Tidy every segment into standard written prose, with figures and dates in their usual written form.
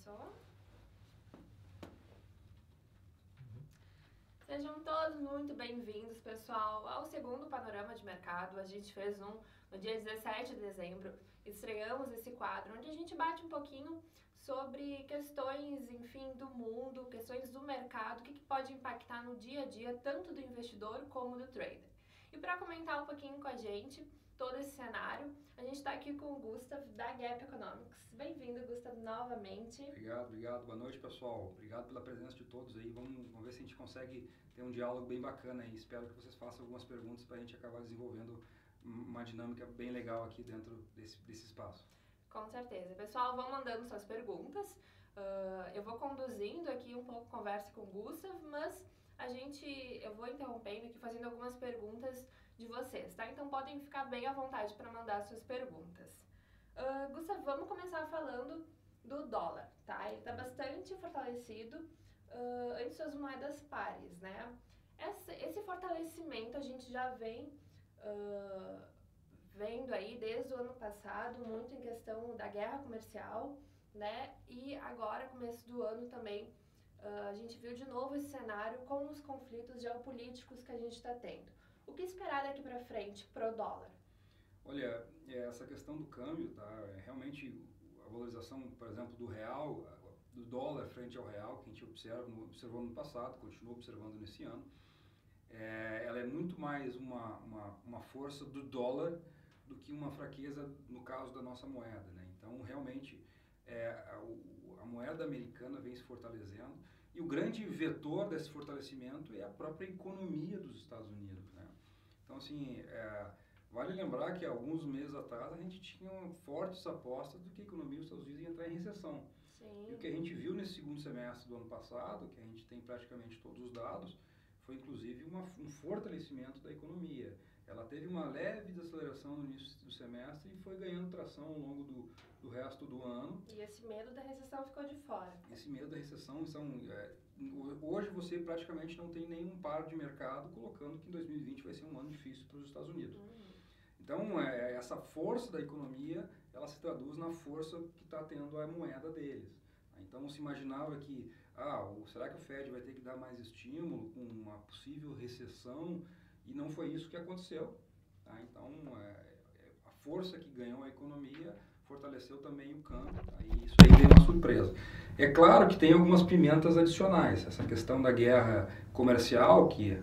Começou? Sejam todos muito bem-vindos, pessoal, ao segundo Panorama de Mercado. A gente fez um no dia 17 de dezembro, estreamos esse quadro, onde a gente bate um pouquinho sobre questões, enfim, do mundo, questões do mercado, o que pode impactar no dia a dia, tanto do investidor como do trader. E para comentar um pouquinho com a gente todo esse cenário, a gente está aqui com o Gustav, da Gap Economics. Bem-vindo, Gustav, novamente. Obrigado. Boa noite, pessoal. Obrigado pela presença de todos aí. Vamos ver se a gente consegue ter um diálogo bem bacana aí. Espero que vocês façam algumas perguntas para a gente acabar desenvolvendo uma dinâmica bem legal aqui dentro desse espaço. Com certeza. Pessoal, vão mandando suas perguntas. Eu vou conduzindo aqui um pouco conversa com o Gustav, mas eu vou interrompendo aqui, fazendo algumas perguntas de vocês, tá? Então podem ficar bem à vontade para mandar suas perguntas. Gustav, vamos começar falando do dólar, tá? Ele está bastante fortalecido entre suas moedas pares, né? Esse fortalecimento a gente já vem vendo aí desde o ano passado, muito em questão da guerra comercial, né? E agora, começo do ano também, a gente viu de novo esse cenário com os conflitos geopolíticos que a gente está tendo. O que esperar daqui para frente pro dólar? Olha, essa questão do câmbio, tá? Realmente a valorização, por exemplo, do real, do dólar frente ao real, que a gente observou no passado, continua observando nesse ano, ela é muito mais uma força do dólar do que uma fraqueza no caso da nossa moeda, né? Então, realmente, a moeda americana vem se fortalecendo e o grande vetor desse fortalecimento é a própria economia dos Estados Unidos, né? Então, assim, vale lembrar que alguns meses atrás a gente tinha fortes apostas de que a economia dos Estados Unidos ia entrar em recessão. Sim. E o que a gente viu nesse segundo semestre do ano passado, que a gente tem praticamente todos os dados, foi inclusive um fortalecimento da economia. Ela teve uma leve desaceleração no início do semestre e foi ganhando tração ao longo do resto do ano. E esse medo da recessão ficou de fora. Esse medo da recessão, hoje você praticamente não tem nenhum par de mercado colocando que em 2020 vai ser um ano difícil para os Estados Unidos. Então, essa força da economia, ela se traduz na força que está tendo a moeda deles. Então, se imaginava que, será que o Fed vai ter que dar mais estímulo com uma possível recessão? E não foi isso que aconteceu. Tá? Então, a força que ganhou a economia fortaleceu também o câmbio. Tá? E isso aí veio uma surpresa. É claro que tem algumas pimentas adicionais. Essa questão da guerra comercial, que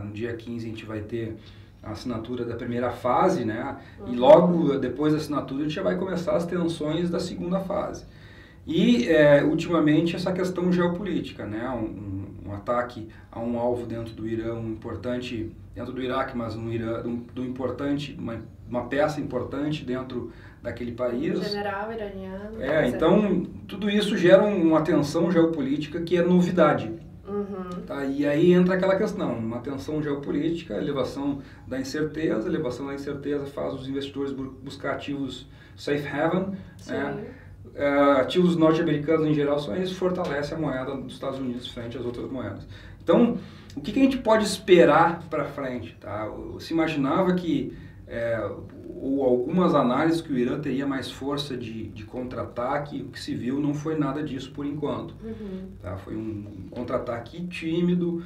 no dia 15 a gente vai ter a assinatura da primeira fase, né? E logo depois da assinatura a gente já vai começar as tensões da segunda fase. E, ultimamente, essa questão geopolítica, né? Um ataque a um alvo dentro do Irã, importante, dentro do Iraque, mas no Irã, uma peça importante dentro daquele país. Um general iraniano. Então, tudo isso gera uma tensão geopolítica que é novidade. Tá? E aí entra aquela questão, uma tensão geopolítica, elevação da incerteza faz os investidores buscar ativos safe haven, né? Ativos norte-americanos em geral, só isso fortalece a moeda dos Estados Unidos frente às outras moedas. Então, o que a gente pode esperar para frente? Tá? Se imaginava que, ou algumas análises, que o Irã teria mais força de contra-ataque, o que se viu não foi nada disso por enquanto. Tá? Foi um contra-ataque tímido,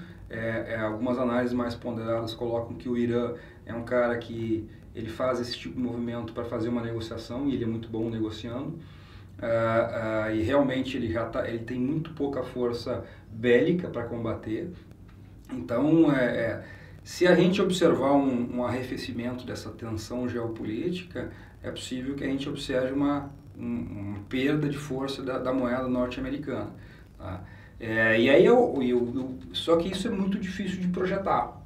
algumas análises mais ponderadas colocam que o Irã é um cara que ele faz esse tipo de movimento para fazer uma negociação e ele é muito bom negociando. E realmente ele tem muito pouca força bélica para combater. Então, se a gente observar um arrefecimento dessa tensão geopolítica, é possível que a gente observe uma perda de força da moeda norte-americana. Tá? E aí só que isso é muito difícil de projetar.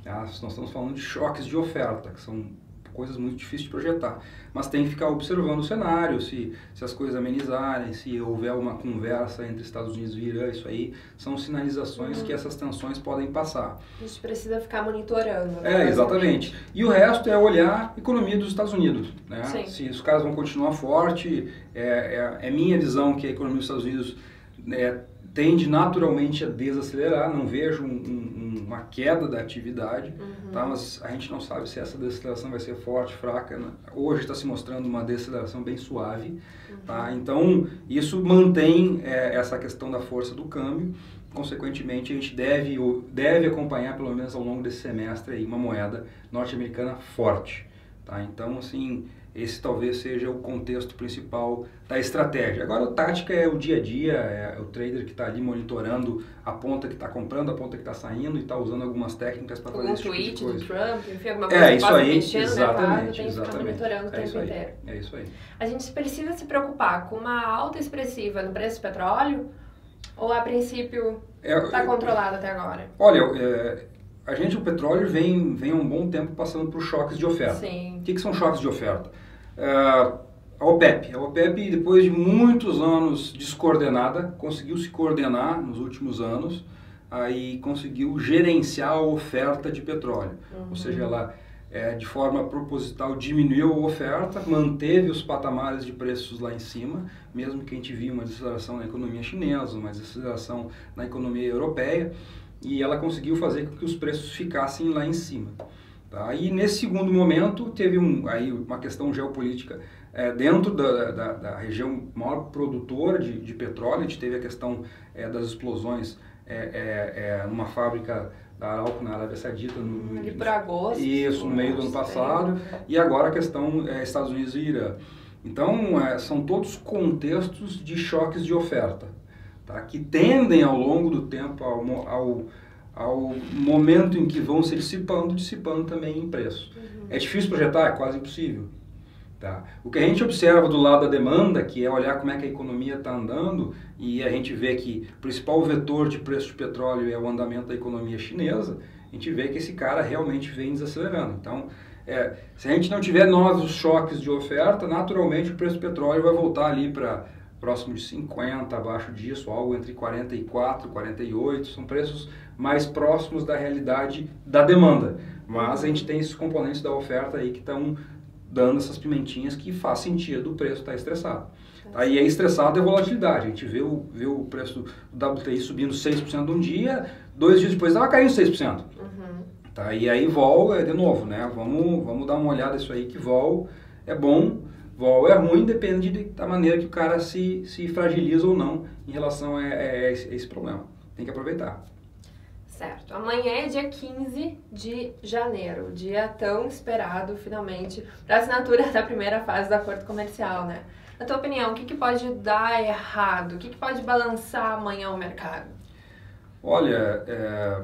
Tá? Nós estamos falando de choques de oferta, que são coisas muito difíceis de projetar, mas tem que ficar observando o cenário, se as coisas amenizarem, se houver uma conversa entre Estados Unidos e Irã, isso aí são sinalizações que essas tensões podem passar. A gente precisa ficar monitorando. Né? Exatamente. E o resto é olhar a economia dos Estados Unidos, né? Se os caras vão continuar forte, é minha visão que a economia dos Estados Unidos tende naturalmente a desacelerar, não vejo uma queda da atividade, tá? Mas a gente não sabe se essa desaceleração vai ser forte, fraca, né? Hoje está se mostrando uma desaceleração bem suave, tá? Então, isso mantém essa questão da força do câmbio. Consequentemente, a gente deve acompanhar, pelo menos ao longo desse semestre, aí, uma moeda norte-americana forte, tá? Então, assim, esse talvez seja o contexto principal da estratégia. Agora, a tática é o dia a dia, é o trader que está ali monitorando a ponta que está comprando, a ponta que está saindo e está usando algumas técnicas para fazer esse tipo de coisa. Algum tweet do Trump, enfim, alguma coisa que possa mexer no mercado, tem que ficar monitorando o tempo inteiro. É isso aí. A gente precisa se preocupar com uma alta expressiva no preço do petróleo ou, a princípio, está controlado até agora? Olha, o petróleo vem há um bom tempo passando por choques de oferta. Sim. O que são choques de oferta? A OPEP, depois de muitos anos descoordenada, conseguiu se coordenar nos últimos anos, aí conseguiu gerenciar a oferta de petróleo. Ou seja, ela de forma proposital diminuiu a oferta, manteve os patamares de preços lá em cima, mesmo que a gente viu uma desaceleração na economia chinesa, uma desaceleração na economia europeia, e ela conseguiu fazer com que os preços ficassem lá em cima. Tá? E nesse segundo momento teve uma questão geopolítica dentro da região maior produtora de petróleo. A gente teve a questão das explosões numa fábrica da Aramco na Arábia Saudita. Ali por agosto. Isso, no meio do ano passado. E agora a questão Estados Unidos e Irã. Então, são todos contextos de choques de oferta, tá? Que tendem ao longo do tempo ao momento em que vão se dissipando também em preço. É difícil projetar? É quase impossível. Tá? O que a gente observa do lado da demanda, que é olhar como é que a economia está andando, e a gente vê que o principal vetor de preço de petróleo é o andamento da economia chinesa, a gente vê que esse cara realmente vem desacelerando. Então, se a gente não tiver novos choques de oferta, naturalmente o preço do petróleo vai voltar ali para próximo de 50, abaixo disso, algo entre 44 e 48, são preços mais próximos da realidade da demanda. Mas a gente tem esses componentes da oferta aí que estão dando essas pimentinhas que faz sentido o preço estar estressado. Tá? E aí estressado é volatilidade. A gente vê o preço do WTI subindo 6% um dia, 2 dias depois estava caindo 6%. Tá? E aí vol de novo, né? Vamos dar uma olhada nisso aí, que vol é bom, vol é ruim, depende da maneira que o cara se fragiliza ou não em relação a esse problema. Tem que aproveitar. Certo. Amanhã é dia 15 de janeiro, dia tão esperado, finalmente, para a assinatura da primeira fase do acordo comercial, né? Na tua opinião, o que pode dar errado? O que pode balançar amanhã o mercado? Olha...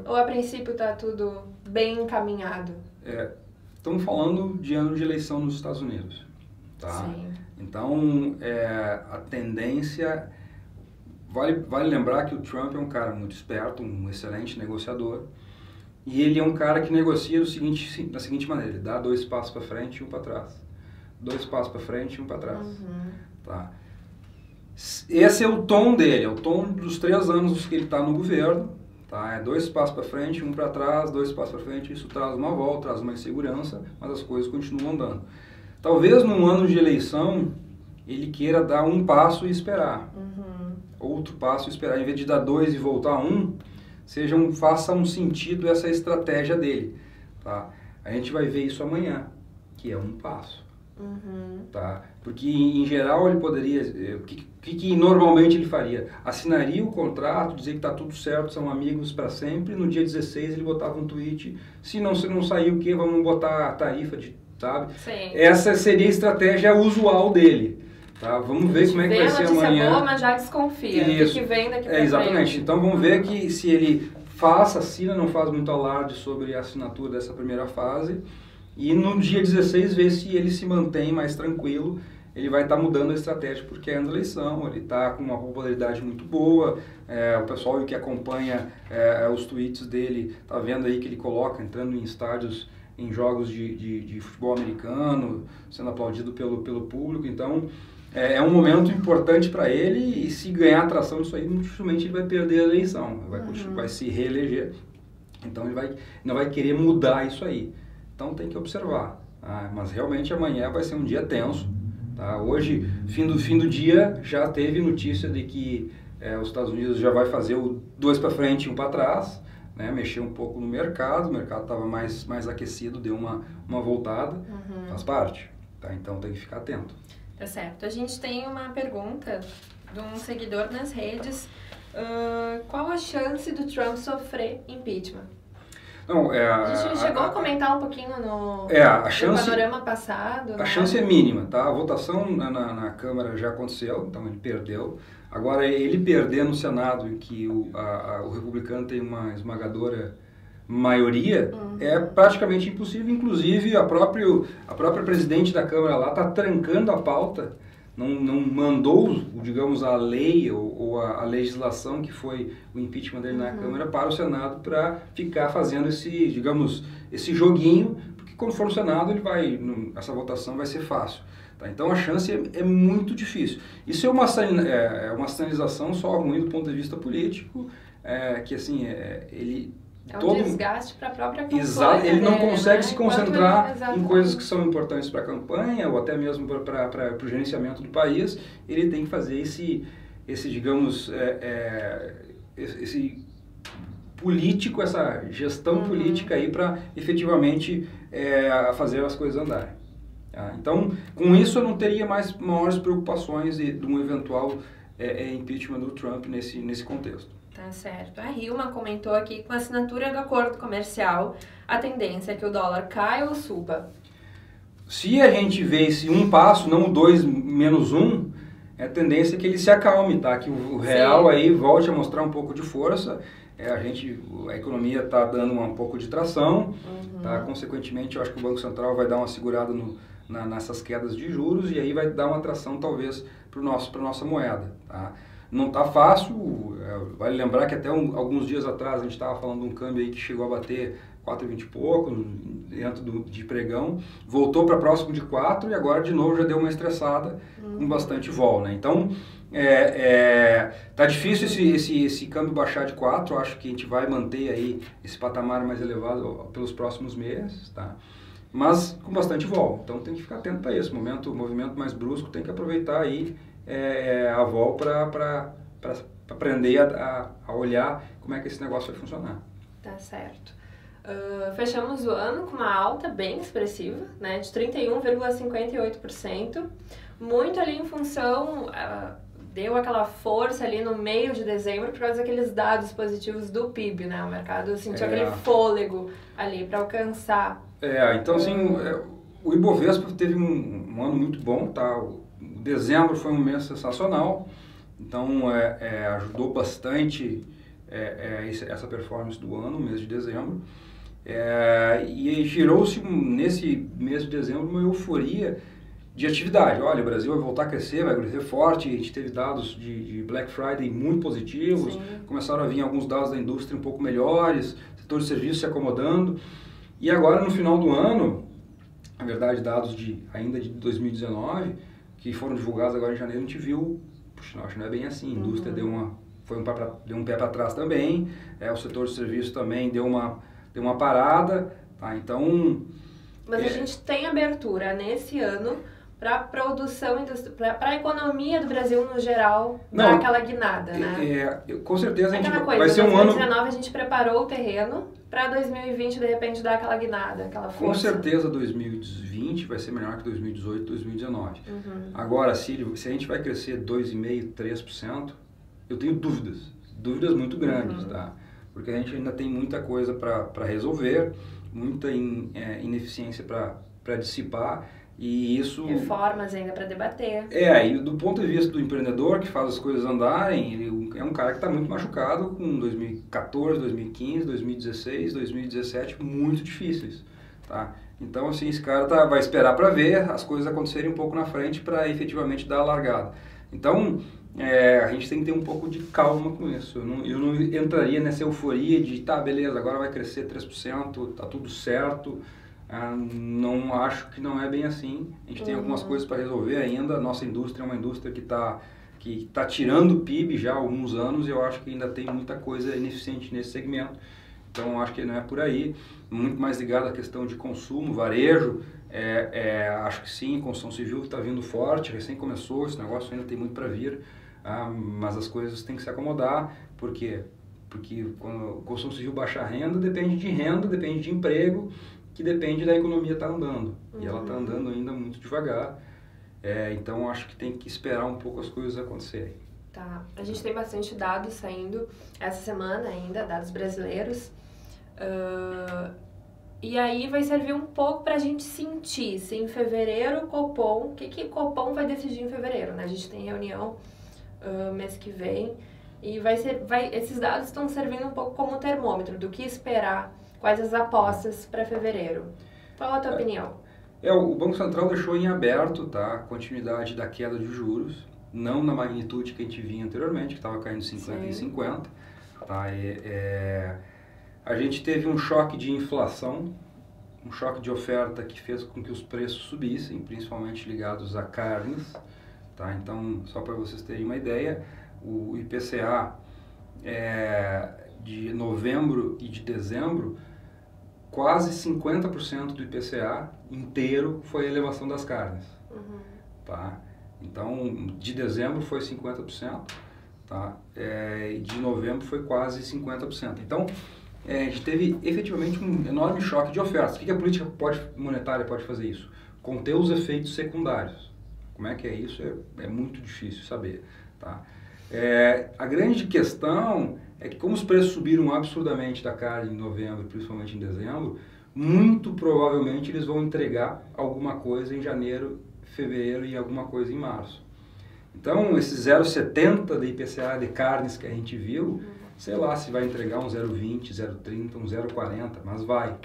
Ou a princípio está tudo bem encaminhado? Estamos falando de ano de eleição nos Estados Unidos, tá? Sim. Então, a tendência... Vale lembrar que o Trump é um cara muito esperto, um excelente negociador, e ele é um cara que negocia da seguinte maneira: ele dá 2 passos para frente e 1 para trás. 2 passos para frente e 1 para trás. Tá? Esse é o tom dele, é o tom dos 3 anos que ele está no governo. Tá? É 2 passos para frente, 1 para trás, 2 passos para frente. Isso traz uma volta, traz uma insegurança, mas as coisas continuam andando. Talvez num ano de eleição ele queira dar 1 passo e esperar. Outro passo e esperar. Em vez de dar 2 e voltar a 1, faça um sentido essa estratégia dele. Tá? A gente vai ver isso amanhã, que é 1 passo. Tá? Porque, em geral, ele poderia... O que normalmente ele faria? Assinaria o contrato, dizer que está tudo certo, são amigos para sempre. No dia 16 ele botava um tweet. Se não sair o quê? Vamos botar a tarifa, sabe? Sim. Essa seria a estratégia usual dele. Tá? Vamos ver como é que vai ser amanhã. Boa, mas já desconfia. Isso. O que vem daqui para exatamente. Então vamos ver que se ele assina, não faz muito alarde sobre a assinatura dessa primeira fase. E no dia 16 ver se ele se mantém mais tranquilo. Ele vai estar mudando a estratégia porque é ano da eleição, ele está com uma popularidade muito boa. O pessoal que acompanha os tweets dele está vendo aí que ele coloca entrando em estádios, em jogos de futebol americano, sendo aplaudido pelo público. Então é um momento importante para ele, e se ganhar atração disso aí, muito dificilmente ele vai perder a eleição, vai se reeleger. Então ele não vai querer mudar isso aí. Então tem que observar. Mas realmente amanhã vai ser um dia tenso. Tá? Hoje, fim do dia, já teve notícia de que os Estados Unidos já vai fazer o 2 para frente e 1 para trás, né? Mexer um pouco no mercado, o mercado estava mais aquecido, deu uma voltada, faz parte, tá? Então tem que ficar atento. Tá certo. A gente tem uma pergunta de um seguidor nas redes. Qual a chance do Trump sofrer impeachment? Não, a gente chegou a comentar um pouquinho no panorama passado. A chance é mínima, tá? A votação na Câmara já aconteceu, então ele perdeu. Agora, ele perder no Senado, em que o republicano tem uma esmagadora maioria, é praticamente impossível. Inclusive, a própria presidente da Câmara lá está trancando a pauta, não mandou, digamos, a lei ou a legislação que foi o impeachment dele na Câmara para o Senado para ficar fazendo esse joguinho, porque quando for no Senado essa votação vai ser fácil. Tá? Então a chance é muito difícil. Isso é uma sinalização só ruim do ponto de vista político, que assim, ele... um desgaste para a própria campanha. Exato, ele não consegue se concentrar em coisas que são importantes para a campanha ou até mesmo para o gerenciamento do país. Ele tem que fazer esse político, essa gestão política aí para efetivamente fazer as coisas andarem. Então, com isso eu não teria maiores preocupações de um eventual impeachment do Trump nesse contexto. Tá certo. A Hilma comentou aqui, com a assinatura do acordo comercial, a tendência é que o dólar caia ou suba? Se a gente vê esse um passo, não o 2 menos 1, a tendência é que ele se acalme, tá? Que o real aí volte a mostrar um pouco de força. A economia está dando um pouco de tração, tá? Consequentemente, eu acho que o Banco Central vai dar uma segurada nessas quedas de juros e aí vai dar uma tração talvez para a nossa moeda, tá? Não está fácil, vale lembrar que até alguns dias atrás a gente estava falando de um câmbio aí que chegou a bater 4,20 e pouco dentro de pregão, voltou para próximo de 4 e agora de novo já deu uma estressada com bastante vol, né? Então, tá difícil esse câmbio baixar de 4, acho que a gente vai manter aí esse patamar mais elevado pelos próximos meses, tá? Mas com bastante vol, então tem que ficar atento para isso, movimento mais brusco, tem que aproveitar aí a vol para aprender a olhar como é que esse negócio vai funcionar. Tá certo. Fechamos o ano com uma alta bem expressiva, né, de 31,58%, muito ali em função, deu aquela força ali no meio de dezembro por causa daqueles dados positivos do PIB, né, o mercado sentiu aquele fôlego ali para alcançar. Então assim, o Ibovespa teve um ano muito bom, tá? Dezembro foi um mês sensacional, então ajudou bastante essa performance do ano, mês de dezembro, e gerou-se nesse mês de dezembro uma euforia de atividade. Olha, o Brasil vai voltar a crescer, vai crescer forte, a gente teve dados de Black Friday muito positivos, começaram a vir alguns dados da indústria um pouco melhores, setor de serviços se acomodando, e agora no final do ano, na verdade dados ainda de 2019, que foram divulgados agora em janeiro, a gente viu, puxa, acho que não é bem assim, a indústria deu um pé para trás também, o setor de serviços também deu uma parada, tá? Então... Mas a gente tem abertura nesse ano para a produção, para a economia do Brasil no geral, dar aquela guinada, né? Com certeza a gente vai ser um ano... Em 2019 a gente preparou o terreno para 2020 de repente dar aquela guinada, aquela força. Com certeza 2020 vai ser melhor que 2018, 2019. Agora, se a gente vai crescer 2,5%, 3%, eu tenho dúvidas muito grandes, tá? Porque a gente ainda tem muita coisa para resolver, muita ineficiência para dissipar. E isso... Reformas ainda para debater. E do ponto de vista do empreendedor que faz as coisas andarem, ele é um cara que está muito machucado com 2014, 2015, 2016, 2017, muito difíceis, tá? Então, assim, esse cara vai esperar para ver as coisas acontecerem um pouco na frente para efetivamente dar a largada. Então, a gente tem que ter um pouco de calma com isso. Eu não entraria nessa euforia de, tá, beleza, agora vai crescer 3%, tá tudo certo. Não acho que não é bem assim. A gente tem algumas coisas para resolver ainda. A nossa indústria é uma indústria que tá tirando o PIB já há alguns anos e eu acho que ainda tem muita coisa ineficiente nesse segmento. Então, acho que não é por aí. Muito mais ligado à questão de consumo, varejo. Acho que sim, construção civil está vindo forte, recém começou, esse negócio ainda tem muito para vir. mas as coisas têm que se acomodar. Por quê? Porque quando a construção civil baixa renda, depende de emprego, que depende da economia estar andando. E ela está andando ainda muito devagar. Então, acho que tem que esperar um pouco as coisas acontecerem. Tá. A gente tem bastante dados saindo essa semana ainda, dados brasileiros. E aí vai servir um pouco para a gente sentir se em fevereiro o Copom... O que o Copom vai decidir em fevereiro, né? A gente tem reunião mês que vem. E esses dados estão servindo um pouco como termômetro do que esperar, quais as apostas para fevereiro. Qual a tua opinião? O Banco Central deixou em aberto, tá, a continuidade da queda de juros, não na magnitude que a gente vinha anteriormente, que estava caindo 50 em 50. Tá, a gente teve um choque de inflação, um choque de oferta que fez com que os preços subissem, principalmente ligados a carnes. Tá? Então, só para vocês terem uma ideia, o IPCA de novembro e de dezembro, quase 50% do IPCA inteiro foi a elevação das carnes. Tá? Então, de dezembro foi 50%, tá? E de novembro foi quase 50%. Então, a gente teve efetivamente um enorme choque de ofertas. O que a política monetária pode fazer isso? Conter os efeitos secundários. Como é que é isso? É muito difícil saber. Tá? A grande questão é que como os preços subiram absurdamente da carne em novembro, principalmente em dezembro, muito provavelmente eles vão entregar alguma coisa em janeiro, fevereiro e alguma coisa em março. Então, esse 0,70 de IPCA de carnes que a gente viu, sei lá se vai entregar um 0,20, 0,30, um 0,40, mas vai.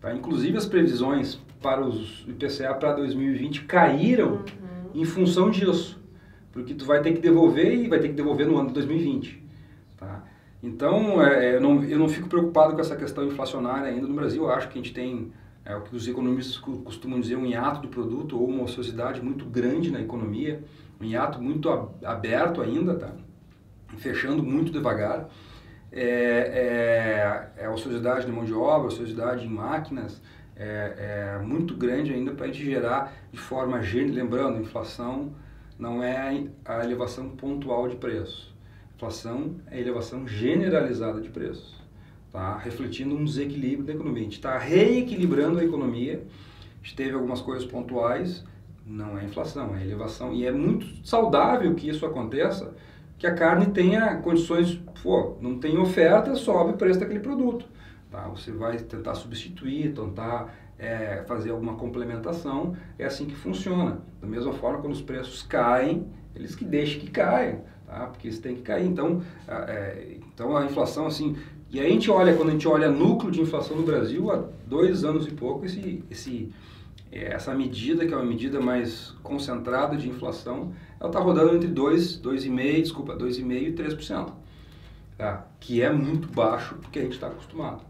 Tá? Inclusive as previsões para os IPCA para 2020 caíram em função disso, porque tu vai ter que devolver e vai ter que devolver no ano de 2020. Tá? Então, eu não fico preocupado com essa questão inflacionária ainda no Brasil. Eu acho que a gente tem o que os economistas costumam dizer, um hiato do produto ou uma ociosidade muito grande na economia, um hiato muito aberto ainda, tá? Fechando muito devagar. A ociosidade de mão de obra, a ociosidade em máquinas muito grande ainda para a gente gerar de forma... Lembrando, inflação não é a elevação pontual de preços. Inflação é a elevação generalizada de preços, tá? Refletindo um desequilíbrio da economia. A gente está reequilibrando a economia, a gente teve algumas coisas pontuais, não é inflação, é elevação. E é muito saudável que isso aconteça, que a carne tenha condições, não tem oferta, sobe o preço daquele produto. Tá? Você vai tentar substituir, tentar fazer alguma complementação, é assim que funciona. Da mesma forma, quando os preços caem, eles que deixem que caiam, tá? Porque eles têm que cair. Então, a inflação, assim... E aí quando a gente olha núcleo de inflação no Brasil, há 2 anos e pouco, essa medida, que é uma medida mais concentrada de inflação, ela está rodando entre 2,5% e 3%, tá? Que é muito baixo porque a gente está acostumado.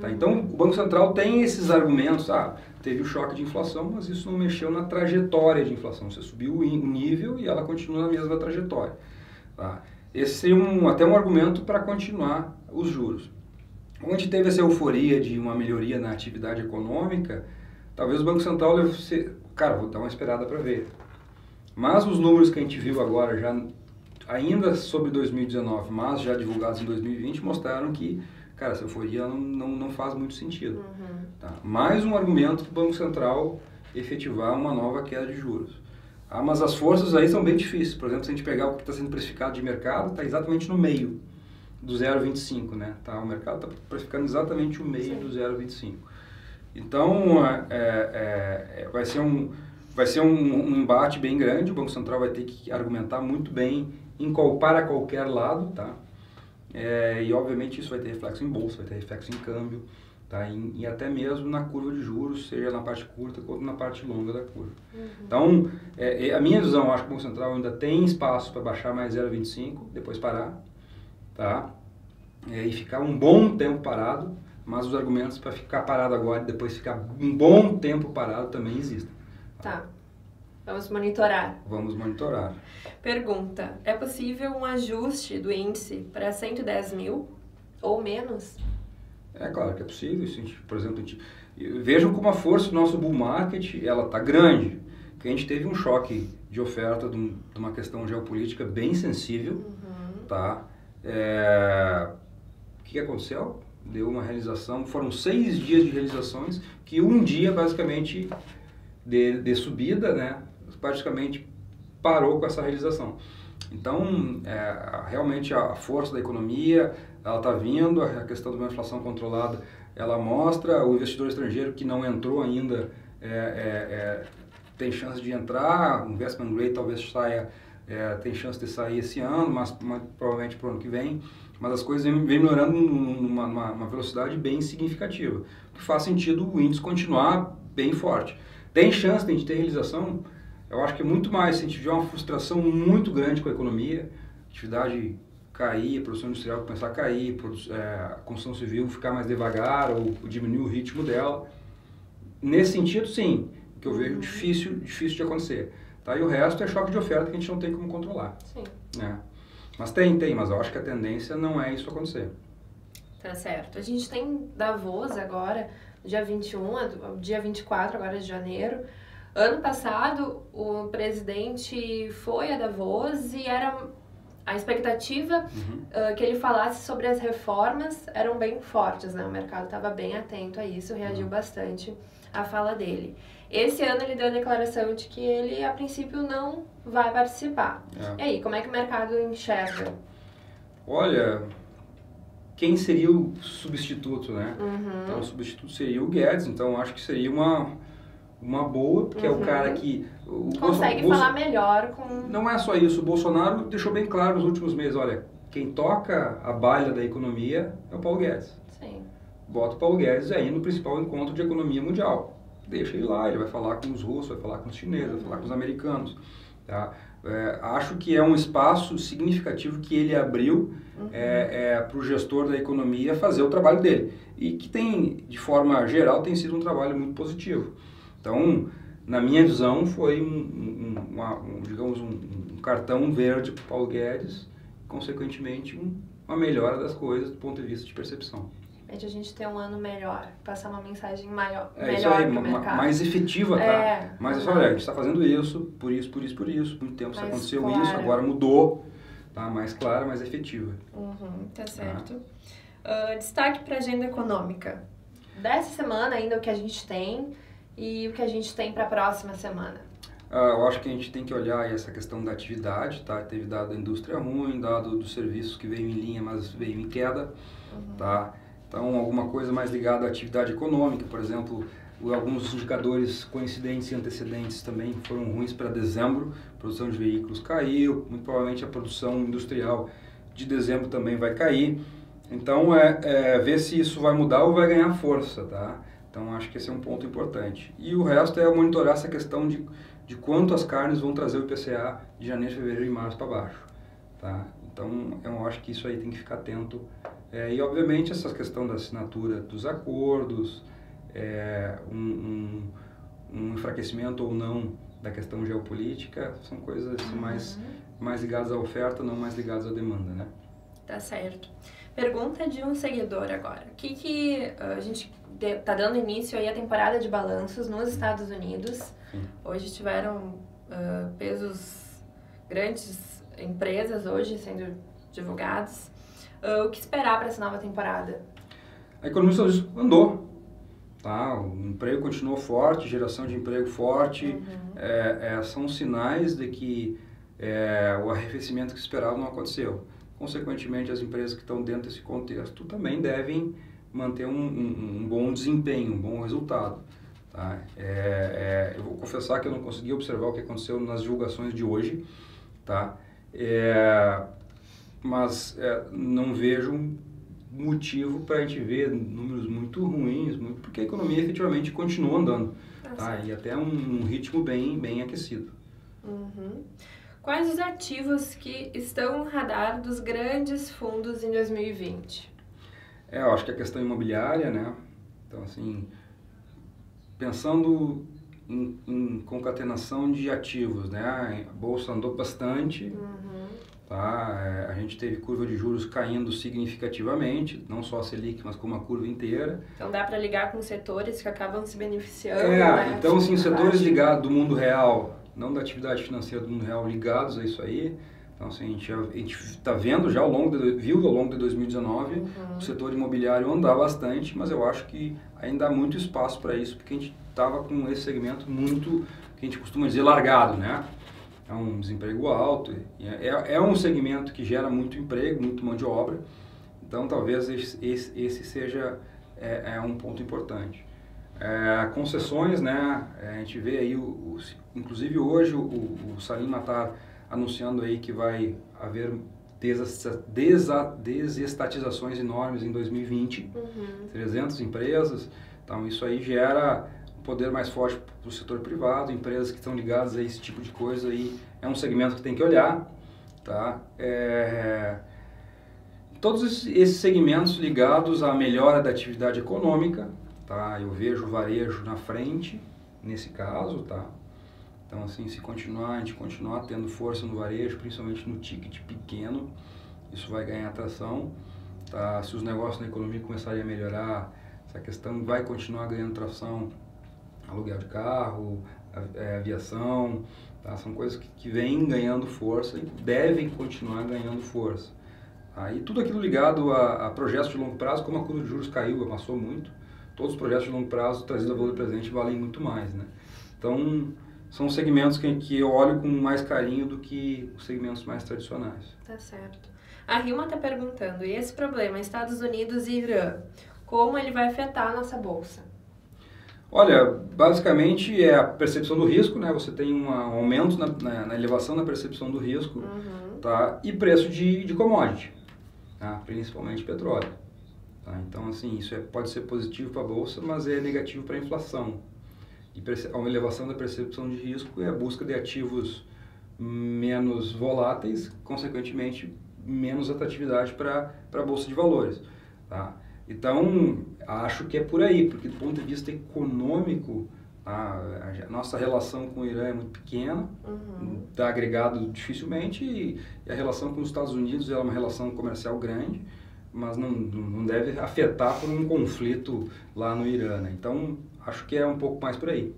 Tá? Então, o Banco Central tem esses argumentos, teve o choque de inflação, mas isso não mexeu na trajetória de inflação, você subiu o nível e ela continua na mesma trajetória. Tá? Esse seria até um argumento para continuar os juros. Onde teve essa euforia de uma melhoria na atividade econômica, talvez o Banco Central vou dar uma esperada para ver. Mas os números que a gente viu agora, ainda sobre 2019, mas já divulgados em 2020, mostraram que, essa euforia não faz muito sentido. Tá? Mais um argumento para o Banco Central efetivar uma nova queda de juros. Mas as forças aí são bem difíceis. Por exemplo, se a gente pegar o que está sendo precificado de mercado, está exatamente no meio do 0,25, né? Tá? O mercado está precificando exatamente o meio do 0,25. Então, vai ser um embate bem grande. O Banco Central vai ter que argumentar muito bem para qualquer lado, tá? E obviamente isso vai ter reflexo em bolsa, vai ter reflexo em câmbio, tá? E até mesmo na curva de juros, seja na parte curta quanto na parte longa da curva. Então, a minha visão, eu acho que o Banco Central ainda tem espaço para baixar mais 0,25, depois parar, tá? E ficar um bom tempo parado, mas os argumentos para ficar parado agora e depois ficar um bom tempo parado também existem. Tá. Vamos monitorar. Vamos monitorar. Pergunta: é possível um ajuste do índice para 110 mil ou menos? É claro que é possível. Por exemplo, vejam como a força do nosso bull market ela está grande. porque a gente teve um choque de oferta de uma questão geopolítica bem sensível, tá? O que aconteceu? Deu uma realização, foram 6 dias de realizações, que um dia basicamente de subida, né, praticamente parou com essa realização. Então, realmente a força da economia, ela está vindo, a questão de uma inflação controlada, ela mostra, o investidor estrangeiro que não entrou ainda tem chance de entrar, o investment grade talvez saia, tem chance de sair esse ano, mas provavelmente para o ano que vem, mas as coisas vêm melhorando numa velocidade bem significativa, que faz sentido o índice continuar bem forte. Tem chance de a gente ter realização? Eu acho que é muito mais se a gente tiver uma frustração muito grande com a economia, atividade cair, a produção industrial começar a cair, a construção civil ficar mais devagar ou diminuir o ritmo dela. Nesse sentido, sim, que eu vejo difícil de acontecer. Tá? E o resto é choque de oferta que a gente não tem como controlar. Sim. Né? Mas mas eu acho que a tendência não é isso acontecer. Tá certo. A gente tem Davos agora, dia 21, dia 24 agora de janeiro. Ano passado, o presidente foi a Davos e a expectativa que ele falasse sobre as reformas eram bem fortes, né? O mercado estava bem atento a isso, reagiu bastante à fala dele. Esse ano ele deu a declaração de que ele, a princípio, não vai participar. E aí, como é que o mercado enxerga? Olha, quem seria o substituto, né? Então, o substituto seria o Guedes, então acho que seria uma boa, porque é o cara que... Consegue falar melhor com... Não é só isso, o Bolsonaro deixou bem claro nos últimos meses, olha, quem toca a baila da economia é o Paulo Guedes. Sim. Bota o Paulo Guedes aí no principal encontro de economia mundial. Deixa ele lá, ele vai falar com os russos, vai falar com os chineses, vai falar com os americanos. Tá? Acho que é um espaço significativo que ele abriu para o gestor da economia fazer o trabalho dele. E que tem, de forma geral, tem sido um trabalho muito positivo. Então, na minha visão, foi digamos, um cartão verde para o Paulo Guedes, consequentemente, uma melhora das coisas do ponto de vista de percepção. A gente ter um ano melhor, passar uma mensagem melhor para o mercado. Mais efetiva, tá? Mas olha, a gente está fazendo isso, por isso. Muito tempo isso aconteceu clara. Isso, agora mudou, tá? Mais clara, mais efetiva. Tá certo. Destaque para a agenda econômica. Dessa semana ainda o que a gente tem e o que a gente tem para a próxima semana. Eu acho que a gente tem que olhar essa questão da atividade, tá? Teve dado da indústria ruim, dado dos serviços que veio em linha, mas veio em queda, tá? Então, alguma coisa mais ligada à atividade econômica, por exemplo, alguns indicadores coincidentes e antecedentes também foram ruins para dezembro, a produção de veículos caiu, muito provavelmente a produção industrial de dezembro também vai cair. Então, ver se isso vai mudar ou vai ganhar força, tá? Então, acho que esse é um ponto importante. E o resto é monitorar essa questão de quanto as carnes vão trazer o IPCA de janeiro, fevereiro e março para baixo, tá? Então, eu acho que isso aí tem que ficar atento. E, obviamente, essa questão da assinatura dos acordos, um enfraquecimento ou não da questão geopolítica, são coisas assim, mais ligadas à oferta, não mais ligadas à demanda, né? Tá certo. Pergunta de um seguidor agora. A gente está dando início aí à temporada de balanços nos Estados Unidos. Sim. Hoje tiveram grandes empresas hoje sendo divulgadas. O que esperar para essa nova temporada? A economia dos Estados Unidos andou. Tá? O emprego continuou forte, geração de emprego forte. São sinais de que o arrefecimento que se esperava não aconteceu. Consequentemente, as empresas que estão dentro desse contexto também devem manter um bom desempenho, um bom resultado. Tá? Eu vou confessar que eu não consegui observar o que aconteceu nas divulgações de hoje, tá? Mas não vejo motivo para a gente ver números muito ruins, porque a economia efetivamente continua andando, tá? E até um ritmo bem aquecido. Quais os ativos que estão no radar dos grandes fundos em 2020? Eu acho que a questão imobiliária, né? Então, assim, pensando em concatenação de ativos, né? A bolsa andou bastante, tá? A gente teve curva de juros caindo significativamente, não só a Selic, mas como a curva inteira. Então dá para ligar com setores que acabam se beneficiando, Então, assim, setores ligados do mundo real, não da atividade financeira do mundo real, ligados a isso aí. Então, assim, a gente está vendo já viu ao longo de 2019 o setor imobiliário andar bastante, mas eu acho que ainda há muito espaço para isso, porque a gente estava com esse segmento muito, que a gente costuma dizer, largado, né? É um desemprego alto, é um segmento que gera muito emprego, muito mão de obra, então talvez esse seja um ponto importante. Concessões, né? A gente vê aí, inclusive hoje o Salim Matar anunciando aí que vai haver desestatizações enormes em 2020, 300 empresas, então isso aí gera um poder mais forte para o setor privado, empresas que estão ligadas a esse tipo de coisa aí, é um segmento que tem que olhar, tá? Todos esses segmentos ligados à melhora da atividade econômica, tá? Eu vejo o varejo na frente, nesse caso, tá? Então, assim, se a gente continuar tendo força no varejo, principalmente no ticket pequeno, isso vai ganhar atração, tá? Se os negócios na economia começarem a melhorar, essa questão vai continuar ganhando tração, aluguel de carro, aviação, tá? São coisas que vêm ganhando força e devem continuar ganhando força. E tudo aquilo ligado a projetos de longo prazo, como a curva de juros caiu, amassou muito, todos os projetos de longo prazo trazidos a valor presente valem muito mais, né? Então, são segmentos que eu olho com mais carinho do que os segmentos mais tradicionais. Tá certo. A Rilma está perguntando, e esse problema, Estados Unidos e Irã, como ele vai afetar a nossa bolsa? Olha, basicamente é a percepção do risco, né? Você tem um aumento na elevação da percepção do risco, tá? E preço de commodity, tá? Principalmente petróleo. Tá? Então, assim, isso pode ser positivo para a bolsa, mas é negativo para a inflação. E uma elevação da percepção de risco é a busca de ativos menos voláteis, consequentemente, menos atratividade para a Bolsa de Valores. Tá? Então, acho que é por aí, porque do ponto de vista econômico, a nossa relação com o Irã é muito pequena, está agregado dificilmente, e a relação com os Estados Unidos é uma relação comercial grande, mas não deve afetar por um conflito lá no Irã, né? Então, acho que é um pouco mais por aí.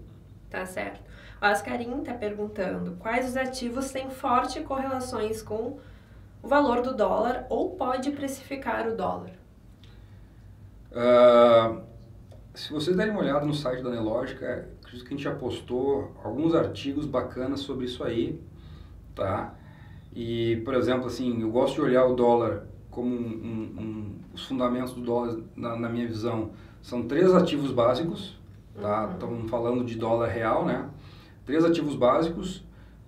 Tá certo. O Ascarim está perguntando quais os ativos têm fortes correlações com o valor do dólar ou pode precificar o dólar? Se vocês derem uma olhada no site da Nelogica, acredito que a gente já postou alguns artigos bacanas sobre isso aí, tá? E, por exemplo, assim, eu gosto de olhar o dólar como os fundamentos do dólar, na minha visão, são 3 ativos básicos, tá? Estamos falando de dólar real, né? 3 ativos básicos,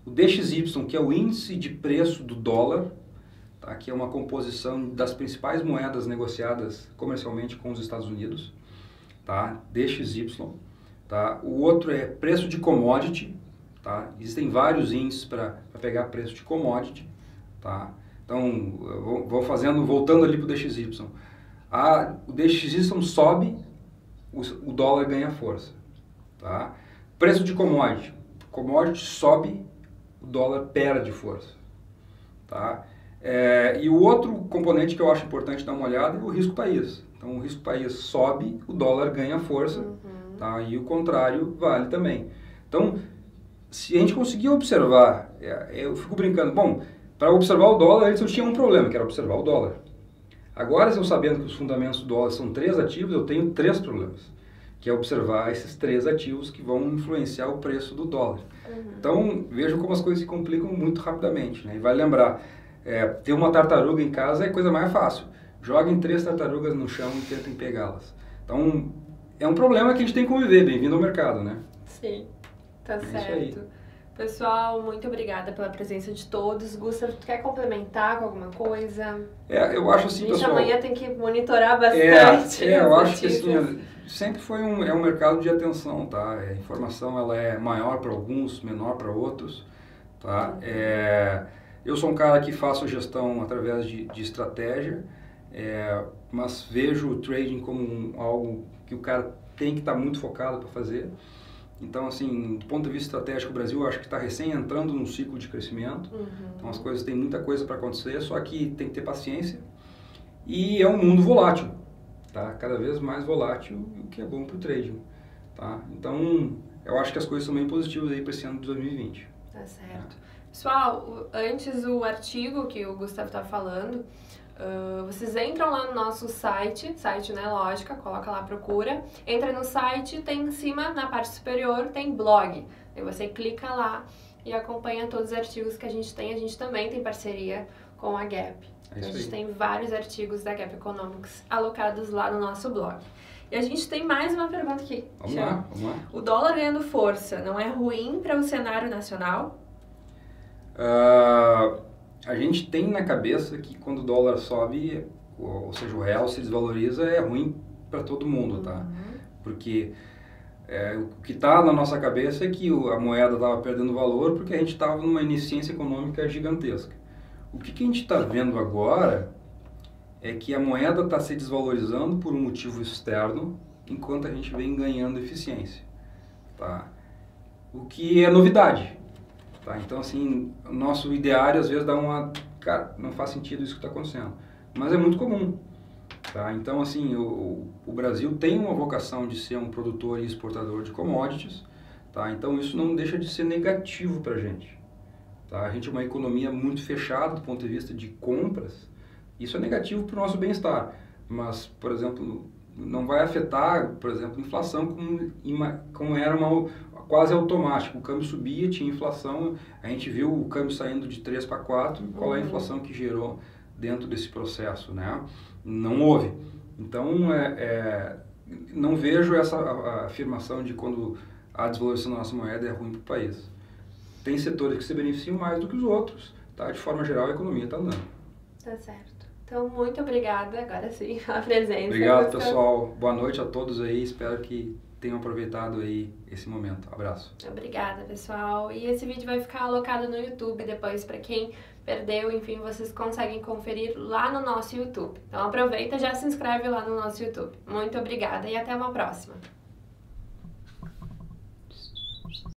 o DXY, que é o índice de preço do dólar, tá? Que é uma composição das principais moedas negociadas comercialmente com os Estados Unidos, tá? DXY, tá? O outro é preço de commodity, tá? Existem vários índices para pegar preço de commodity, tá? Então, voltando ali para o DXY. O DXY sobe, o dólar ganha força, tá? Preço de commodity. Commodity sobe, o dólar perde força, tá? E o outro componente que eu acho importante dar uma olhada é o risco país. Então, o risco país sobe, o dólar ganha força, tá? E o contrário vale também. Então, se a gente conseguir observar, eu fico brincando, bom, para observar o dólar, antes eu tinha um problema, que era observar o dólar. Agora, se eu sabendo que os fundamentos do dólar são 3 ativos, eu tenho 3 problemas, que é observar esses 3 ativos que vão influenciar o preço do dólar. Então, vejam como as coisas se complicam muito rapidamente, né? E vale lembrar, ter uma tartaruga em casa é a coisa mais fácil. Joguem 3 tartarugas no chão e tentem pegá-las. Então, é um problema que a gente tem que conviver. Bem-vindo ao mercado, né? Sim, tá certo. Pessoal, muito obrigada pela presença de todos. Gustavo, tu quer complementar com alguma coisa? Eu acho assim, pessoal... amanhã tem que monitorar bastante. Eu acho que assim, sempre foi um mercado de atenção, tá? A informação ela é maior para alguns, menor para outros, tá? Eu sou um cara que faço a gestão através de estratégia, mas vejo o trading como algo que o cara tem que estar muito focado para fazer. Então, assim, do ponto de vista estratégico, o Brasil acho que está recém entrando num ciclo de crescimento. Então, as coisas, tem muita coisa para acontecer, só que tem que ter paciência. E é um mundo volátil, tá? Cada vez mais volátil, o que é bom para o trading, tá? Então, eu acho que as coisas são bem positivas aí para esse ano de 2020. Tá certo. Pessoal, antes o artigo que o Gustavo está falando, vocês entram lá no nosso site, né, lógica, coloca lá, procura, entra no site, tem em cima, na parte superior, tem blog. Aí você clica lá e acompanha todos os artigos que a gente também tem parceria com a Gap. Então, a gente tem vários artigos da Gap Economics alocados lá no nosso blog. E a gente tem mais uma pergunta aqui. Vamos lá. O dólar ganhando força não é ruim para o cenário nacional? A gente tem na cabeça que quando o dólar sobe, ou seja, o real se desvaloriza, é ruim para todo mundo, tá? Porque o que está na nossa cabeça é que a moeda estava perdendo valor porque a gente estava numa ineficiência econômica gigantesca. O que a gente está vendo agora é que a moeda está se desvalorizando por um motivo externo, enquanto a gente vem ganhando eficiência, tá? O que é novidade, tá? Então, assim, o nosso ideário às vezes dá uma... Cara, não faz sentido isso que está acontecendo, mas é muito comum, tá? Então, assim, o Brasil tem uma vocação de ser um produtor e exportador de commodities, tá? Então, isso não deixa de ser negativo para a gente, tá? A gente é uma economia muito fechada do ponto de vista de compras. Isso é negativo para o nosso bem-estar, mas, por exemplo, não vai afetar, por exemplo, a inflação como era quase automático. O câmbio subia, tinha inflação, a gente viu o câmbio saindo de 3 para 4, qual é a inflação que gerou dentro desse processo, né? Não houve. Então, não vejo essa afirmação de quando a desvalorização da nossa moeda é ruim para o país. Tem setores que se beneficiam mais do que os outros, tá? De forma geral, a economia está andando. Tá certo. Então, muito obrigada, agora sim, pela presença. Obrigado, pessoal. Boa noite a todos aí. Espero que tenham aproveitado aí esse momento. Abraço. Obrigada, pessoal. E esse vídeo vai ficar alocado no YouTube depois para quem perdeu. Enfim, vocês conseguem conferir lá no nosso YouTube. Então, aproveita e já se inscreve lá no nosso YouTube. Muito obrigada e até uma próxima.